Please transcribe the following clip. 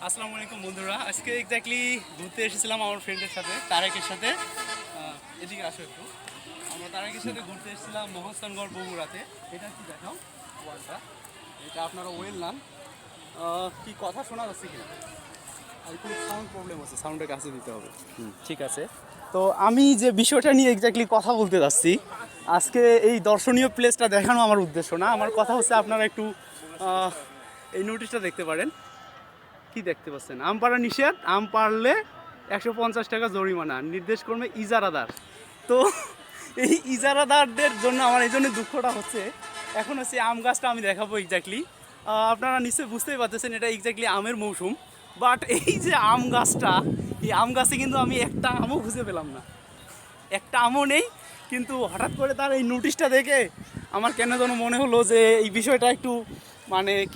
আসসালামু আলাইকুম বন্ধুরা, আজকে এক্স্যাক্টলি ঘুরতে এসেছিলাম আমার ফ্রেন্ডের সাথে, তারেকের সাথে। এদিকে আসো একটু। আমরা তারেকের সাথে ঘুরতে এসেছিলাম মহাস্থানগড় বগুড়াতে। এটা কি দেখাও ওয়ালটা, এটা আপনারা ওয়েল নাম। কি কথা শোনা যাচ্ছে কিনা? আর একটু সাউন্ড প্রবলেম আছে, সাউন্ডের কাছে দিতে হবে। ঠিক আছে। তো আমি যে বিষয়টা নিয়ে এক্স্যাক্টলি কথা বলতে যাচ্ছি, আজকে এই দর্শনীয় প্লেসটা দেখানো আমার উদ্দেশ্য না। আমার কথা হচ্ছে আপনারা একটু এই নোটিশটা দেখতে পারেন। কি দেখতে পাচ্ছেন? আম পাড়া নিষেধ, আম পারলে 150 টাকা জরিমানা, নির্দেশ করবে ইজারাদার। তো এই ইজারাদারদের জন্য আমার এই জন্য দুঃখটা হচ্ছে। এখন হচ্ছে আম গাছটা আমি দেখাবো এক্স্যাক্টলি। আপনারা নিশ্চয়ই বুঝতেই পারতেছেন এটা এক্স্যাক্টলি আমের মৌসুম। বাট এই যে আম গাছটা, এই আম গাছে কিন্তু আমি একটা আমও খুঁজে পেলাম না, একটা আমও নেই। কিন্তু হঠাৎ করে তার এই নোটিশটা দেখে আমার কেন যেন মনে হলো যে এই বিষয়টা একটু মানে কি